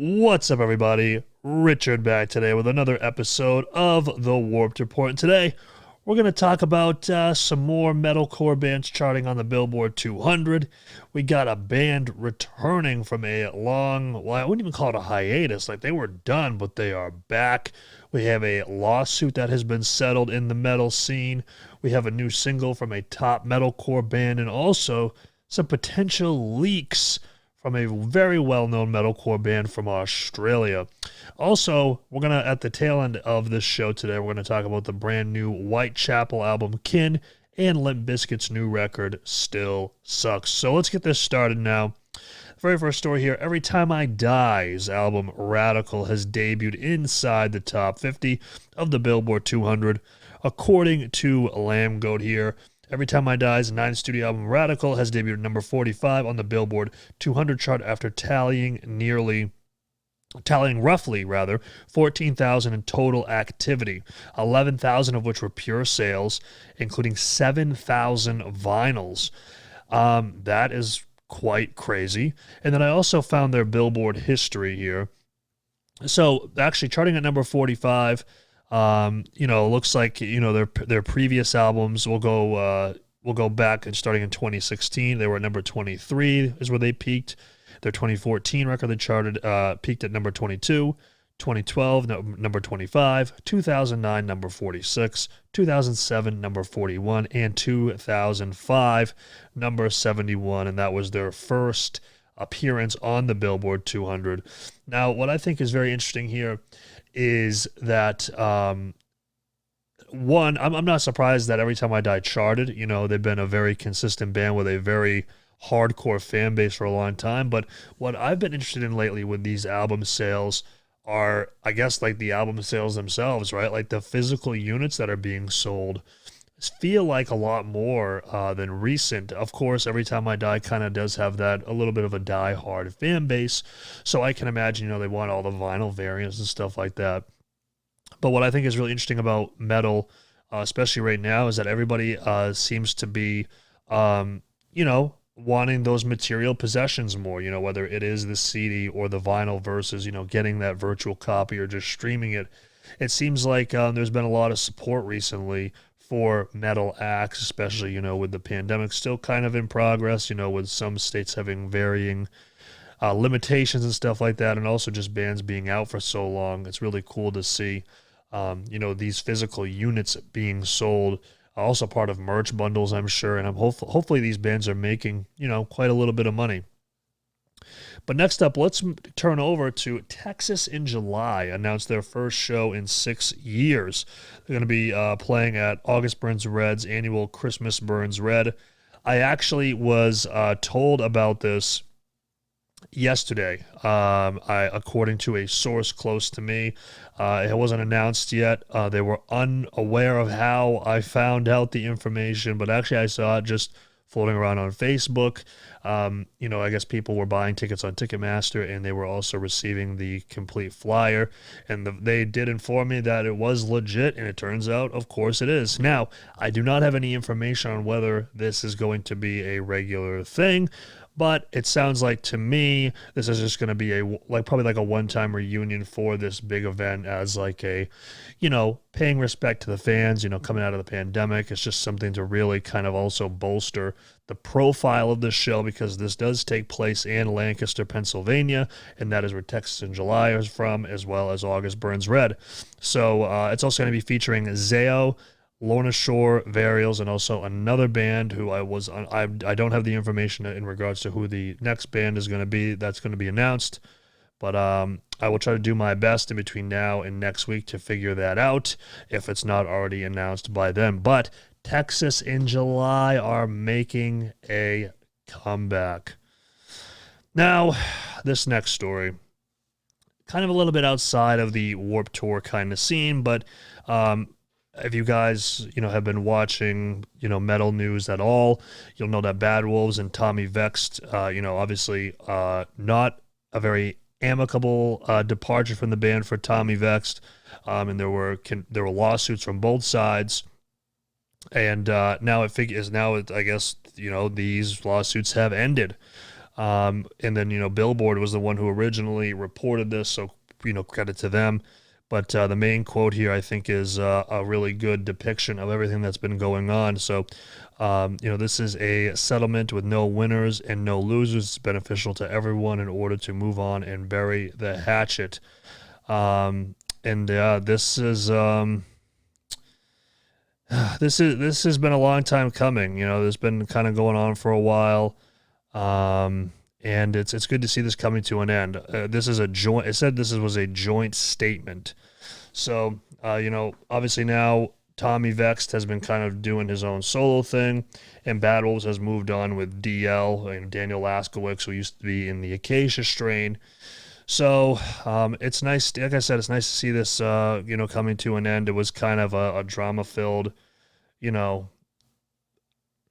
What's up, everybody? Richard back today with another episode of the Warped Report. And today, we're going to talk about some more metalcore bands charting on the Billboard 200. We got a band returning from a long, well, I wouldn't even call it a hiatus. Like, they were done, but they are back. We have a lawsuit that has been settled in the metal scene. We have a new single from a top metalcore band, and also some potential leaks from a very well-known metalcore band from Australia. Also, we're going to, at the tail end of this show today, we're going to talk about the brand new Whitechapel album, Kin, and Limp Bizkit's new record, Still Sucks. So let's get this started now. Very first story here, Every Time I Die's album, Radical, has debuted inside the top 50 of the Billboard 200. According to Lambgoat here, Every Time I Die's 9th studio album, Radical, has debuted at number 45 on the Billboard 200 chart after tallying roughly 14,000 in total activity, 11,000 of which were pure sales, including 7,000 vinyls. That is quite crazy. And then I also found their Billboard history here. So actually charting at number 45, looks like, their previous albums will go back and starting in 2016. They were at number 23 is where they peaked. Their 2014 record they charted peaked at number 22, 2012 number 25, 2009 number 46, 2007 number 41, and 2005 number 71, and that was their first appearance on the Billboard 200. Now, what I think is very interesting here is that one, I'm not surprised that Every Time I Die charted. They've been a very consistent band with a very hardcore fan base for a long time. But what I've been interested in lately with these album sales are, I guess, like the album sales themselves, right? Like the physical units that are being sold feel like a lot more than recent. Of course, Every Time I Die kind of does have that a little bit of a die-hard fan base, so I can imagine, they want all the vinyl variants and stuff like that. But what I think is really interesting about metal, especially right now, is that everybody seems to be, wanting those material possessions more, whether it is the CD or the vinyl versus, getting that virtual copy or just streaming it. It seems like there's been a lot of support recently for metal acts, especially, with the pandemic still kind of in progress, with some states having varying limitations and stuff like that, and also just bands being out for so long. It's really cool to see, these physical units being sold, also part of merch bundles, I'm sure, and hopefully these bands are making, quite a little bit of money. But next up, let's turn over to Texas in July. Announced their first show in 6 years. They're going to be playing at August Burns Red's annual Christmas Burns Red. I actually was told about this yesterday, according to a source close to me. It wasn't announced yet. They were unaware of how I found out the information, but actually I saw it just floating around on Facebook. I guess people were buying tickets on Ticketmaster, and they were also receiving the complete flyer. And they did inform me that it was legit, and it turns out, of course, it is. Now, I do not have any information on whether this is going to be a regular thing, but it sounds like to me this is just going to be probably like a one-time reunion for this big event as like a, paying respect to the fans, coming out of the pandemic. It's just something to really kind of also bolster the profile of this show, because this does take place in Lancaster, Pennsylvania, and that is where Texas in July is from, as well as August Burns Red. So it's also going to be featuring 𝗧𝗛𝗪, Lorna Shore, Varials, and also another band who I don't have the information in regards to who the next band is going to be. That's going to be announced, but I will try to do my best in between now and next week to figure that out if it's not already announced by them. But Texas in July are making a comeback. Now, this next story, kind of a little bit outside of the Warped Tour kind of scene, but if you guys, have been watching, metal news at all, you'll know that Bad Wolves and Tommy Vext, obviously not a very amicable departure from the band for Tommy Vext, and there were lawsuits from both sides. And now I guess these lawsuits have ended. And then, Billboard was the one who originally reported this, so, credit to them. But the main quote here, I think, is a really good depiction of everything that's been going on. So, this is a settlement with no winners and no losers. It's beneficial to everyone in order to move on and bury the hatchet. And this is this has been a long time coming. This has been kind of going on for a while. And it's good to see this coming to an end. This is a joint. It said this was a joint statement. So obviously now Tommy Vext has been kind of doing his own solo thing, and Bad Wolves has moved on with DL and Daniel 𝗧𝗛𝗪𝗥𝗣𝗪, who used to be in the Acacia strain. So it's nice. Like I said, it's nice to see this coming to an end. It was kind of a drama filled,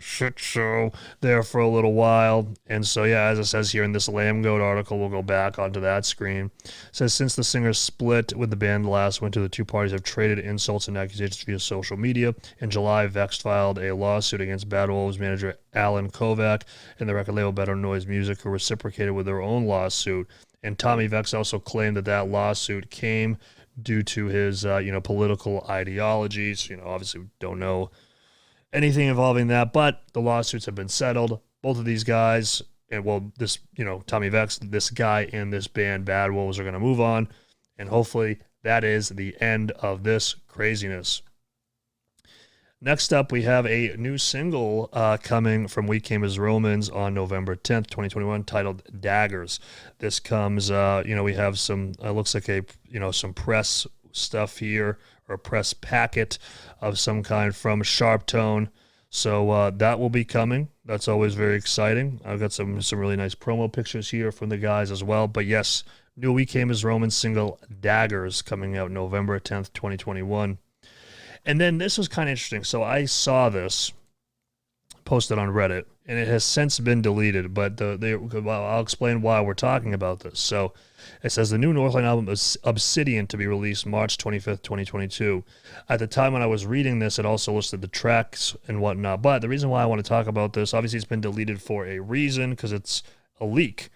shit show there for a little while. And so, yeah, as it says here in this Lamb Goat article, we'll go back onto that screen. It says, since the singer split with the band last winter, the two parties have traded insults and accusations via social media. In July, Vext filed a lawsuit against Bad Wolves manager Alan Kovac and the record label Better Noise Music, who reciprocated with their own lawsuit. And Tommy Vext also claimed that lawsuit came due to his, political ideologies. Obviously we don't know anything involving that, but the lawsuits have been settled. Both of these guys, and this, Tommy Vext, this guy in this band, Bad Wolves, are going to move on, and hopefully that is the end of this craziness. Next up, we have a new single coming from We Came as Romans on November 10th, 2021, titled Daggers. This comes, we have some, looks like some press stuff here, or a press packet of some kind from Sharp Tone. So that will be coming. That's always very exciting. I've got some really nice promo pictures here from the guys as well. But yes, new We Came as Romans single Daggers coming out November 10th, 2021. And then this was kind of interesting. So I saw this posted on Reddit, and it has since been deleted, but I'll explain why we're talking about this. So it says the new Northlane album is Obsidian to be released March 25th, 2022. At the time when I was reading this, it also listed the tracks and whatnot. But the reason why I want to talk about this, obviously it's been deleted for a reason, because it's a leak.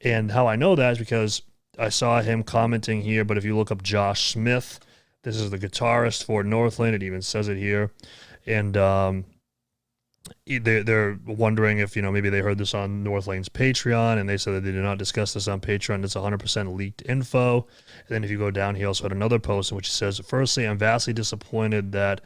And how I know that is because I saw him commenting here, but if you look up Josh Smith, this is the guitarist for Northlane. It even says it here. And they're wondering if, maybe they heard this on Northlane's Patreon, and they said that they did not discuss this on Patreon. It's 100% leaked info. And then if you go down, he also had another post in which he says, firstly, I'm vastly disappointed that,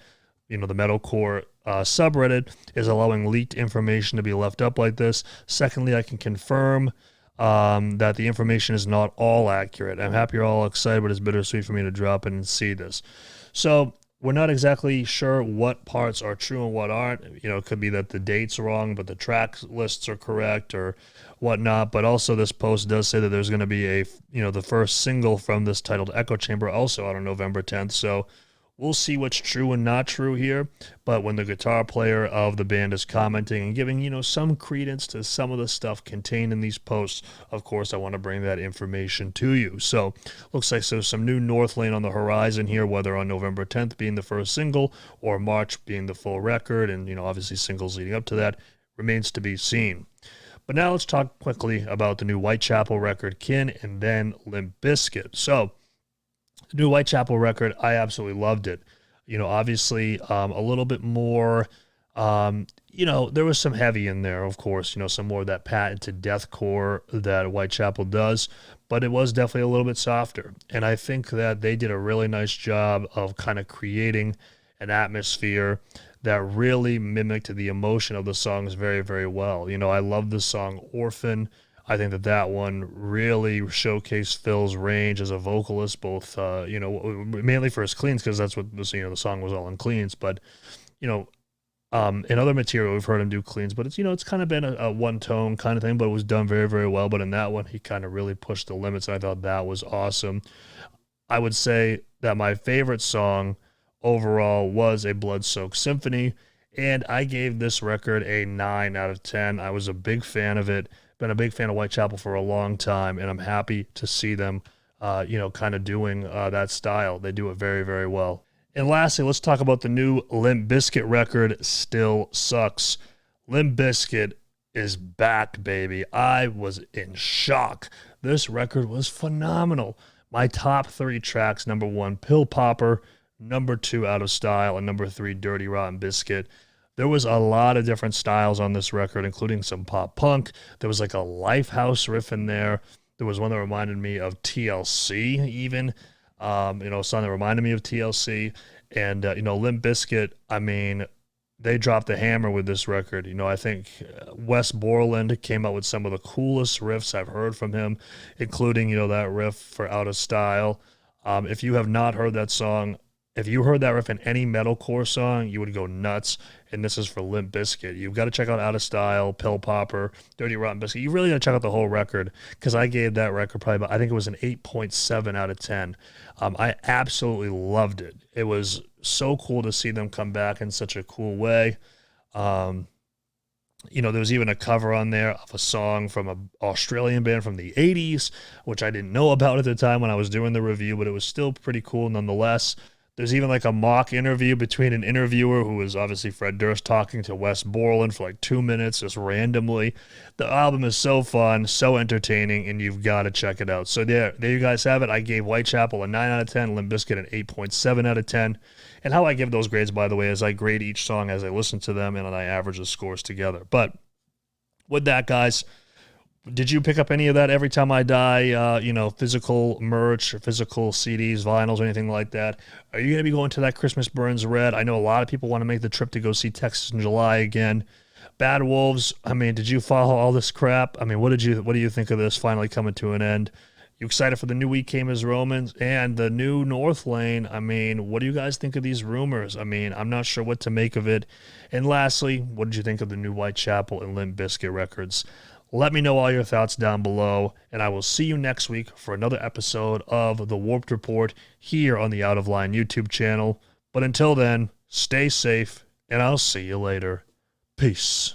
the Metalcore subreddit is allowing leaked information to be left up like this. Secondly, I can confirm that the information is not all accurate. I'm happy you're all excited, but it's bittersweet for me to drop in and see this. So we're not exactly sure what parts are true and what aren't. It could be that the date's wrong, but the track lists are correct or whatnot. But also this post does say that there's going to be the first single from this titled Echo Chamber also out on November 10th. So we'll see what's true and not true here. But when the guitar player of the band is commenting and giving, some credence to some of the stuff contained in these posts, of course, I want to bring that information to you. So looks like there's some new Northlane on the horizon here, whether on November 10th being the first single or March being the full record. And, obviously singles leading up to that remains to be seen. But now let's talk quickly about the new Whitechapel record, Kin, and then Limp Bizkit. So the new Whitechapel record, I absolutely loved it. Obviously a little bit more, there was some heavy in there, of course, some more of that patented deathcore that Whitechapel does, but it was definitely a little bit softer. And I think that they did a really nice job of kind of creating an atmosphere that really mimicked the emotion of the songs very, very well. I love the song Orphan. I think that one really showcased Phil's range as a vocalist, both, mainly for his cleans, because that's what the song was all in cleans. But, in other material, we've heard him do cleans, but it's kind of been a one-tone kind of thing, but it was done very, very well. But in that one, he kind of really pushed the limits, and I thought that was awesome. I would say that my favorite song overall was A Blood-Soaked Symphony, and I gave this record a 9 out of 10. I was a big fan of it. Been a big fan of Whitechapel for a long time, and I'm happy to see them, kind of doing that style. They do it very, very well. And lastly, let's talk about the new Limp Bizkit record, Still Sucks. Limp Bizkit, is back, baby. I was in shock. This record was phenomenal. My top 3 tracks: number 1, Pill Popper, number 2, Out of Style, and number 3, Dirty Rotten Biscuit. There was a lot of different styles on this record, including some pop punk. There was like a Lifehouse riff in there. There was one that reminded me of TLC, even. A song that reminded me of TLC. And, Limp Bizkit, I mean, they dropped the hammer with this record. I think Wes Borland came up with some of the coolest riffs I've heard from him, including, that riff for Out of Style. If you have not heard that song, if you heard that riff in any metalcore song, you would go nuts. And this is for Limp Bizkit. You've got to check out Out of Style, Pill Popper, Dirty Rotten Biscuit. You really got to check out the whole record, because I gave that record probably I think it was an 8.7 out of 10. I absolutely loved it. It was so cool to see them come back in such a cool way. There was even a cover on there of a song from an Australian band from the 80s, which I didn't know about at the time when I was doing the review, but it was still pretty cool nonetheless. There's even like a mock interview between an interviewer, who was obviously Fred Durst, talking to Wes Borland for like 2 minutes just randomly. The album is so fun, so entertaining, and you've got to check it out. So there you guys have it. I gave Whitechapel a 9 out of 10, Limp Bizkit an 8.7 out of 10. And how I give those grades, by the way, is I grade each song as I listen to them, and then I average the scores together. But with that, guys, did you pick up any of that Every Time I Die, physical merch or physical CDs, vinyls, or anything like that? Are you going to be going to that Christmas Burns Red? I know a lot of people want to make the trip to go see Texas in July again. Bad Wolves, I mean, did you follow all this crap? I mean, what do you think of this finally coming to an end? You excited for the new We Came as Romans and the new NORTHLANE? I mean, what do you guys think of these rumors? I mean, I'm not sure what to make of it. And lastly, what did you think of the new Whitechapel and Limp Bizkit records? Let me know all your thoughts down below, and I will see you next week for another episode of The Warped Report here on the Out of Line YouTube channel. But until then, stay safe, and I'll see you later. Peace.